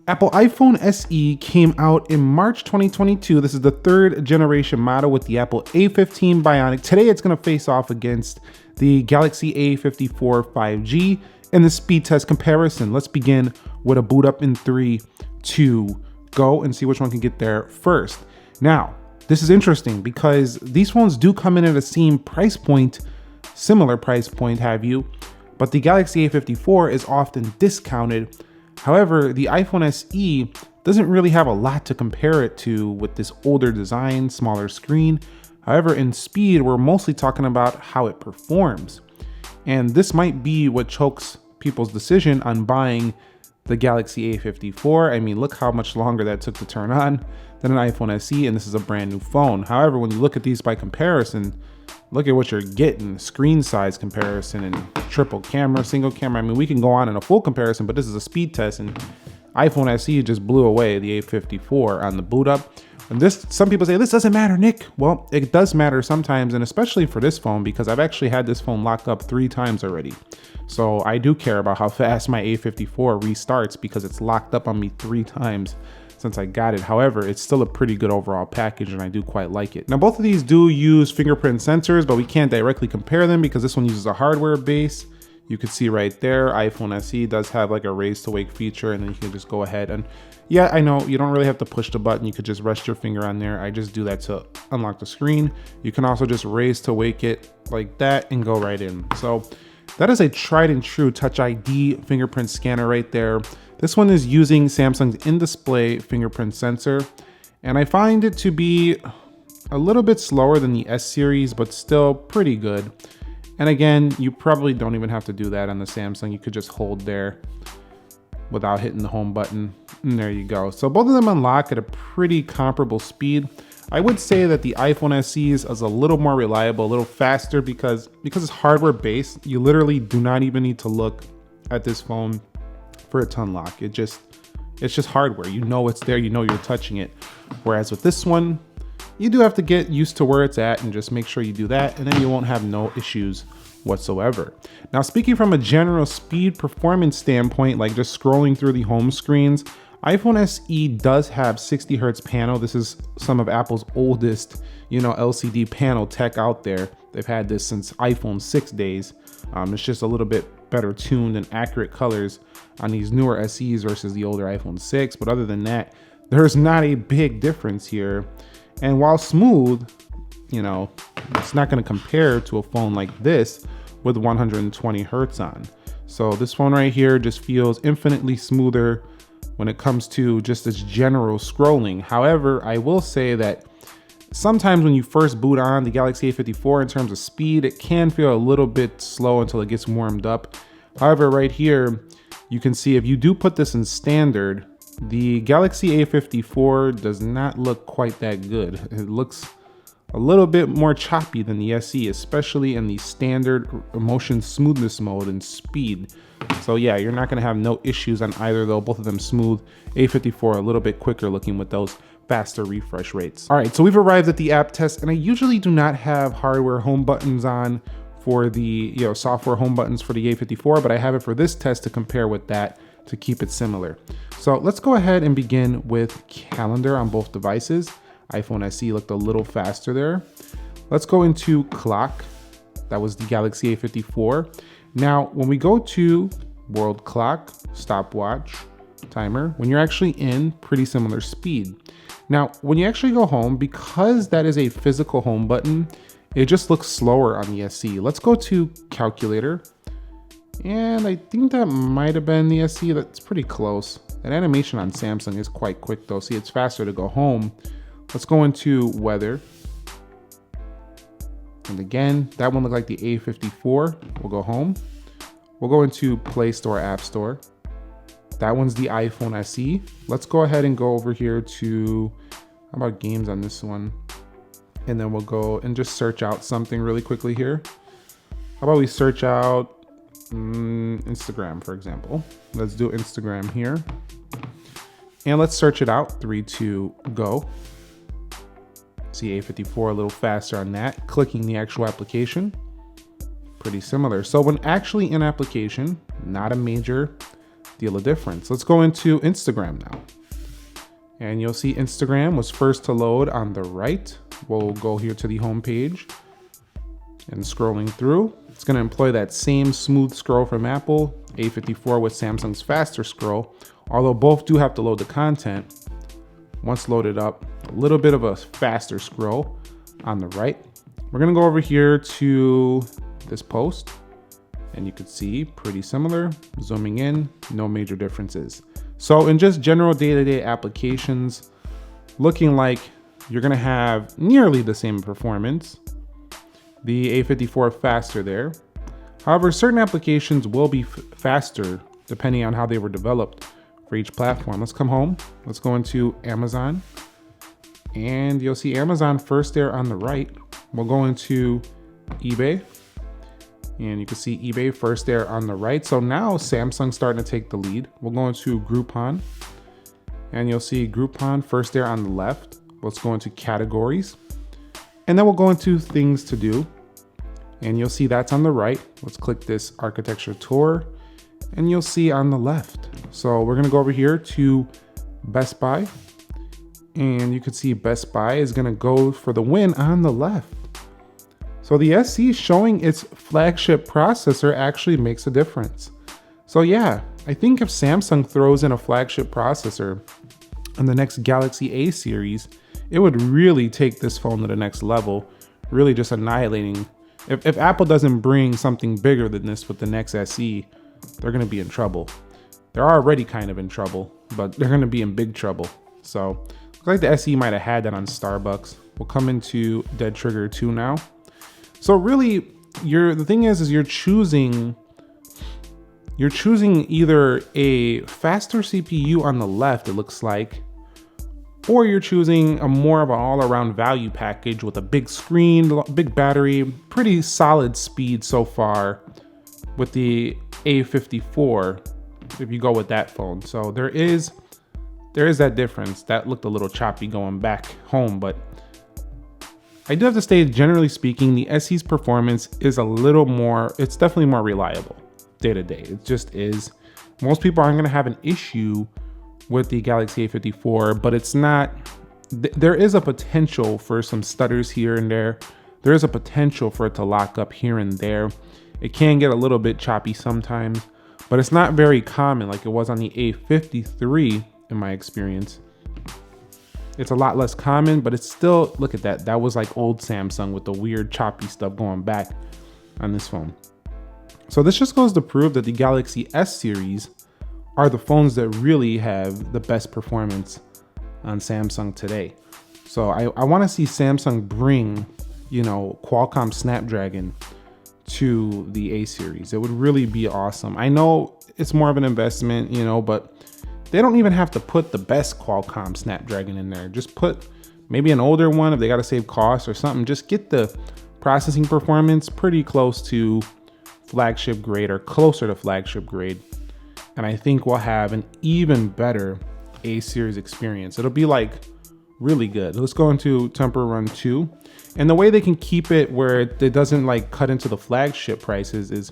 Apple iPhone SE came out in March 2022. This is the third generation model with the Apple A15 Bionic. Today it's going to face off against the Galaxy A54 5G in the speed test comparison. Let's begin with a boot up in 3, 2, go, and see which one can get there first. Now, this is interesting because these phones do come in at the same price point, similar price point, but the Galaxy A54 is often discounted. However, the iPhone SE doesn't really have a lot to compare it to with this older design, smaller screen. However, in speed, we're mostly talking about how it performs. And this might be what chokes people's decision on buying the Galaxy A54. I mean, look how much longer that took to turn on than an iPhone SE, and this is a brand new phone. However, when you look at these by comparison, look at what you're getting, screen size comparison and triple camera, single camera. I mean, we can go on in a full comparison, but this is a speed test, and iPhone SE just blew away the A54 on the boot up. And this, some people say, this doesn't matter, Nick. Well, it does matter sometimes, and especially for this phone, because I've actually had this phone locked up 3 times already. So I do care about how fast my A54 restarts because it's locked up on me 3 times since I got it. However, it's still a pretty good overall package and I do quite like it. Now, both of these do use fingerprint sensors, but we can't directly compare them because this one uses a hardware base. You can see right there, iPhone SE does have like a raise to wake feature, and then you can just go ahead and, yeah, I know you don't really have to push the button. You could just rest your finger on there. I just do that to unlock the screen. You can also just raise to wake it like that and go right in. So that is a tried and true Touch ID fingerprint scanner right there. This one is using Samsung's in-display fingerprint sensor, and I find it to be a little bit slower than the S series, but still pretty good. And again, you probably don't even have to do that on the Samsung. You could just hold there without hitting the home button, and there you go. So both of them unlock at a pretty comparable speed. I would say that the iPhone SE is a little more reliable, a little faster because it's hardware based. You literally do not even need to look at this phone for it to unlock. It's just hardware. You know it's there, you know you're touching it. Whereas with this one, you do have to get used to where it's at and just make sure you do that, and then you won't have no issues whatsoever. Now, speaking from a general speed performance standpoint, like just scrolling through the home screens, iPhone SE does have 60 Hertz panel. This is some of Apple's oldest, LCD panel tech out there. They've had this since iPhone 6 days. It's just a little bit better tuned and accurate colors on these newer SEs versus the older iPhone 6. But other than that, there's not a big difference here. And while smooth, it's not going to compare to a phone like this with 120 Hertz on. So this phone right here just feels infinitely smoother when it comes to just its general scrolling. However, I will say that sometimes when you first boot on the Galaxy A54 in terms of speed, it can feel a little bit slow until it gets warmed up. However, right here, you can see if you do put this in standard, the Galaxy A54 does not look quite that good. It looks a little bit more choppy than the SE, especially in the standard motion smoothness mode and speed. So yeah, you're not gonna have no issues on either though. Both of them smooth. A54 a little bit quicker looking with those faster refresh rates. All right, so we've arrived at the app test, and I usually do not have hardware home buttons on for the software home buttons for the A54, but I have it for this test to compare with that to keep it similar. So let's go ahead and begin with calendar on both devices. iPhone SE looked a little faster there. Let's go into clock. That was the Galaxy A54. Now, when we go to world clock, stopwatch, timer, when you're actually in, pretty similar speed. Now, when you actually go home, because that is a physical home button, it just looks slower on the SE. Let's go to calculator. And I think that might have been the SE. That's pretty close. That animation on Samsung is quite quick though. See, it's faster to go home. Let's go into weather. And again, that one looked like the A54. We'll go home. We'll go into Play Store, App Store. That one's the iPhone SE. Let's go ahead and go over here to, how about games on this one? And then we'll go and just search out something really quickly here. How about we search out Instagram, for example. Let's do Instagram here. And let's search it out. 3, 2, go. See A54 a little faster on that. Clicking the actual application, pretty similar. So when actually in application, not a major deal a difference. Let's go into Instagram now. And you'll see Instagram was first to load on the right. We'll go here to the home page and scrolling through. It's going to employ that same smooth scroll from Apple, A54 with Samsung's faster scroll, although both do have to load the content. Once loaded up, a little bit of a faster scroll on the right. We're going to go over here to this post, and you can see pretty similar. Zooming in, no major differences. So in just general day-to-day applications, looking like you're going to have nearly the same performance. The A54 faster there. However, certain applications will be faster depending on how they were developed for each platform. Let's come home. Let's go into Amazon. And you'll see Amazon first there on the right. We'll go into eBay. And you can see eBay first there on the right. So now Samsung's starting to take the lead. We'll go into Groupon. And you'll see Groupon first there on the left. Let's go into categories. And then we'll go into things to do. And you'll see that's on the right. Let's click this architecture tour. And you'll see on the left. So we're gonna go over here to Best Buy. And you can see Best Buy is gonna go for the win on the left. So the SE showing its flagship processor actually makes a difference. So yeah, I think if Samsung throws in a flagship processor on the next Galaxy A series, it would really take this phone to the next level, really just annihilating. If Apple doesn't bring something bigger than this with the next SE, they're gonna be in trouble. They're already kind of in trouble, but they're gonna be in big trouble. So, looks like the SE might have had that on Starbucks. We'll come into Dead Trigger 2 now. So really, the thing is you're choosing either a faster CPU on the left, it looks like, or you're choosing a more of an all-around value package with a big screen, big battery, pretty solid speed so far with the A54, if you go with that phone. So there is that difference. That looked a little choppy going back home, but I do have to say, generally speaking, the SE's performance is a little more, it's definitely more reliable day to day. It just is. Most people aren't gonna have an issue with the Galaxy A54, but it's not, there is a potential for some stutters here and there. There is a potential for it to lock up here and there. It can get a little bit choppy sometimes, but it's not very common like it was on the A53 in my experience. It's a lot less common, but it's still, look at that. That was like old Samsung with the weird choppy stuff going back on this phone. So this just goes to prove that the Galaxy S series are the phones that really have the best performance on Samsung today. So I want to see Samsung bring, you know, Qualcomm Snapdragon to the A series. It would really be awesome. I know it's more of an investment, you know, but they don't even have to put the best Qualcomm Snapdragon in there. Just put maybe an older one if they got to save costs or something. Just get the processing performance pretty close to flagship grade or closer to flagship grade. And I think we'll have an even better A series experience. It'll be like really good. Let's go into Temple Run 2. And the way they can keep it where it doesn't like cut into the flagship prices is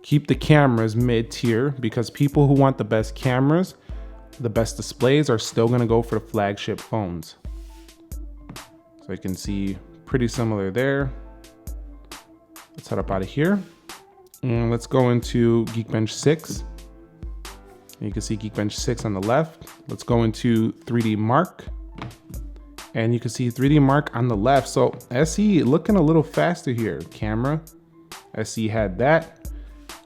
keep the cameras mid-tier, because people who want the best cameras, the best displays are still gonna go for the flagship phones. So you can see pretty similar there. Let's head up out of here. And let's go into Geekbench 6. You can see Geekbench 6 on the left. Let's go into 3D Mark. And you can see 3D Mark on the left. So SE looking a little faster here. Camera, SE had that.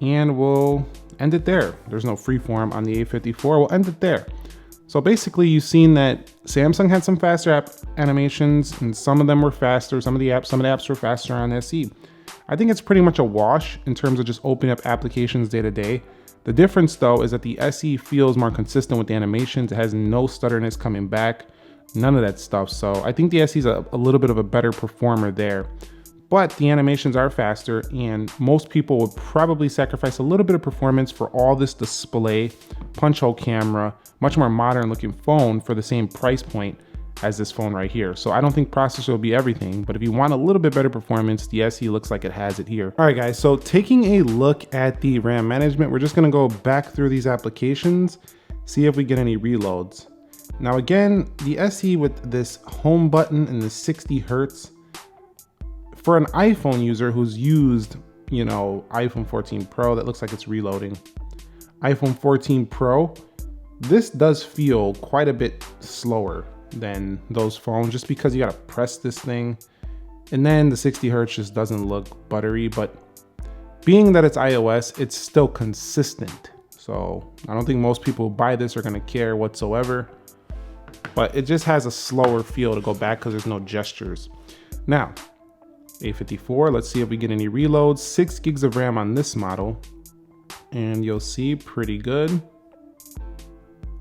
And we'll end it there. There's no freeform on the A54. We'll end it there. So basically you've seen that Samsung had some faster app animations, and some of them were faster. Some of the apps were faster on SE. I think it's pretty much a wash in terms of just opening up applications day to day. The difference though is that the SE feels more consistent with the animations. It has no stutterness coming back, none of that stuff. So I think the SE is a little bit of a better performer there, but the animations are faster, and most people would probably sacrifice a little bit of performance for all this display, punch hole camera, much more modern looking phone for the same price point as this phone right here. So I don't think processor will be everything, but if you want a little bit better performance, the SE looks like it has it here. All right, guys, so taking a look at the RAM management, we're just gonna go back through these applications, see if we get any reloads. Now again, the SE with this home button and the 60 Hertz, for an iPhone user who's used, you know, iPhone 14 Pro, that looks like it's reloading. iPhone 14 Pro, this does feel quite a bit slower than those phones, just because you gotta press this thing, and then the 60 Hertz just doesn't look buttery. But being that it's iOS, it's still consistent, so I don't think most people who buy this are gonna care whatsoever, but it just has a slower feel to go back because there's no gestures. Now A54, let's see if we get any reloads. 6 gigs of RAM on this model, and you'll see pretty good.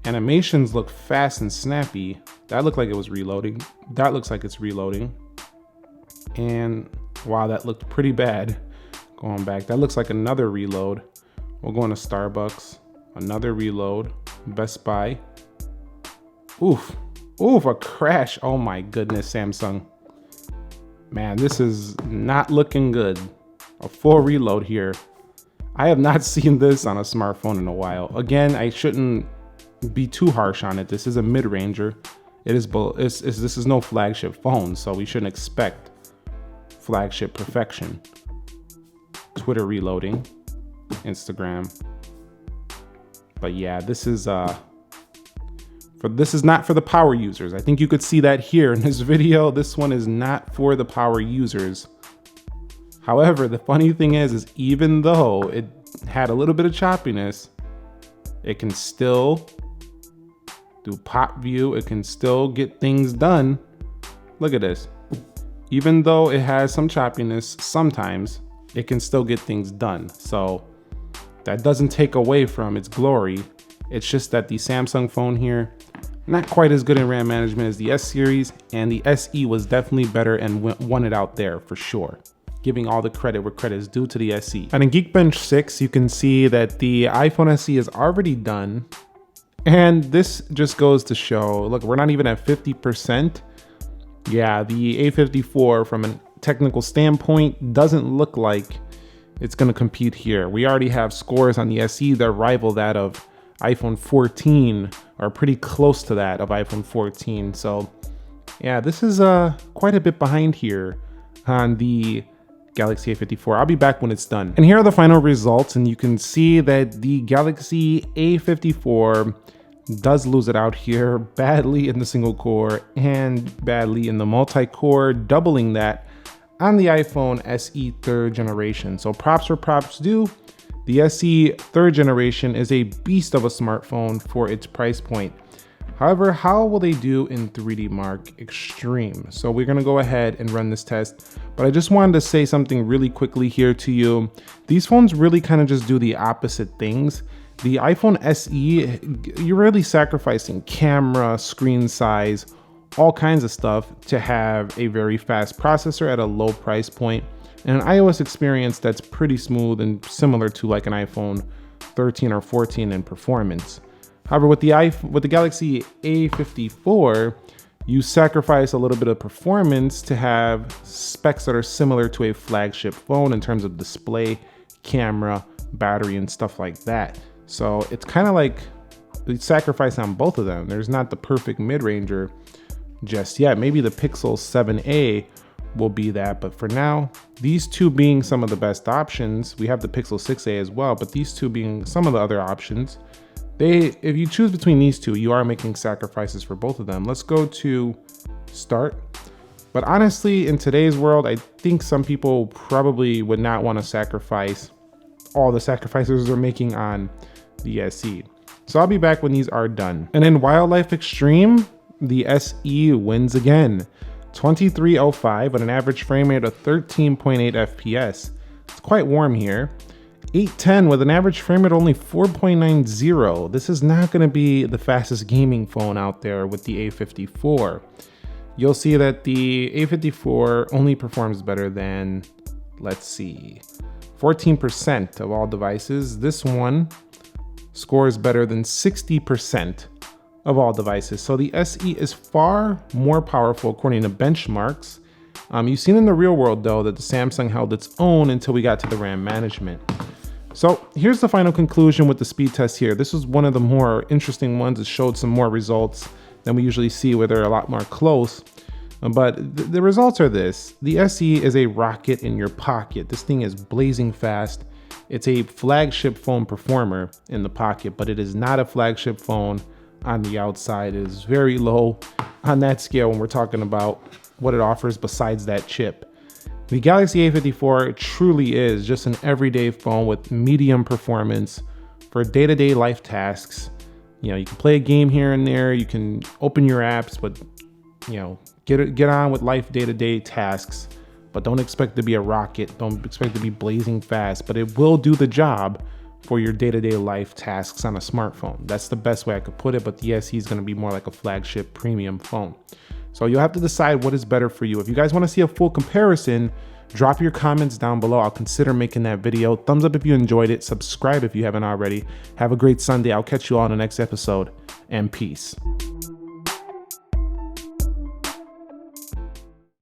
Animations look fast and snappy. That looked like it was reloading. That looks like it's reloading. And wow, that looked pretty bad. Going back, that looks like another reload. We'll go into Starbucks, another reload. Best Buy. Oof, oof, a crash. Oh my goodness, Samsung. Man, this is not looking good. A full reload here. I have not seen this on a smartphone in a while. Again, I shouldn't be too harsh on it. This is a mid-ranger. This is no flagship phone, so we shouldn't expect flagship perfection. Twitter reloading, Instagram. But yeah, this is not for the power users. I think you could see that here in this video. This one is not for the power users. However, the funny thing is even though it had a little bit of choppiness, it can still do pop view. It can still get things done. Look at this. Even though it has some choppiness sometimes, it can still get things done. So that doesn't take away from its glory. It's just that the Samsung phone here, not quite as good in RAM management as the S series, and the SE was definitely better and won it out there for sure. Giving all the credit where credit is due to the SE. And in Geekbench 6, you can see that the iPhone SE is already done. And this just goes to show, look, we're not even at 50%. Yeah, the A54 from a technical standpoint doesn't look like it's gonna compete here. We already have scores on the SE that rival that of iPhone 14, or pretty close to that of iPhone 14. So yeah, this is quite a bit behind here on the Galaxy A54. I'll be back when it's done. And here are the final results, and you can see that the Galaxy A54 does lose it out here badly in the single core and badly in the multi-core, doubling that on the iPhone SE 3rd generation. So props where props due. The SE 3rd generation is a beast of a smartphone for its price point. However, how will they do in 3D Mark Extreme? So we're gonna go ahead and run this test, but I just wanted to say something really quickly here to you. These phones really kind of just do the opposite things. The iPhone SE, you're really sacrificing camera, screen size, all kinds of stuff to have a very fast processor at a low price point and an iOS experience that's pretty smooth and similar to like an iPhone 13 or 14 in performance. However, with the Galaxy A54, you sacrifice a little bit of performance to have specs that are similar to a flagship phone in terms of display, camera, battery, and stuff like that. So it's kind of like the sacrifice on both of them. There's not the perfect mid-ranger just yet. Maybe the Pixel 7a will be that, but for now, these two being some of the best options, we have the Pixel 6a as well, but these two being some of the other options, if you choose between these two, you are making sacrifices for both of them. Let's go to start. But honestly, in today's world, I think some people probably would not want to sacrifice all the sacrifices they're making on the SE. So I'll be back when these are done. And in Wildlife Extreme, the SE wins again. 2305 with an average frame rate of 13.8 FPS. It's quite warm here. 810 with an average frame rate only 4.90. This is not going to be the fastest gaming phone out there with the A54. You'll see that the A54 only performs better than, let's see, 14% of all devices. This one scores better than 60% of all devices. So the SE is far more powerful according to benchmarks. You've seen in the real world though that the Samsung held its own until we got to the RAM management. So here's the final conclusion with the speed test here. This was one of the more interesting ones. It showed some more results than we usually see where they're a lot more close. But the results are this. The SE is a rocket in your pocket. This thing is blazing fast. It's a flagship phone performer in the pocket, but it is not a flagship phone on the outside. It is very low on that scale when we're talking about what it offers besides that chip. The Galaxy A54 truly is just an everyday phone with medium performance for day-to-day life tasks. You know, you can play a game here and there, you can open your apps, but you know, get on with life day-to-day tasks, but don't expect to be a rocket, don't expect to be blazing fast, but it will do the job for your day-to-day life tasks on a smartphone. That's the best way I could put it, but the SE is gonna be more like a flagship premium phone. So you'll have to decide what is better for you. If you guys wanna see a full comparison, drop your comments down below. I'll consider making that video. Thumbs up if you enjoyed it. Subscribe if you haven't already. Have a great Sunday. I'll catch you all in the next episode, and peace.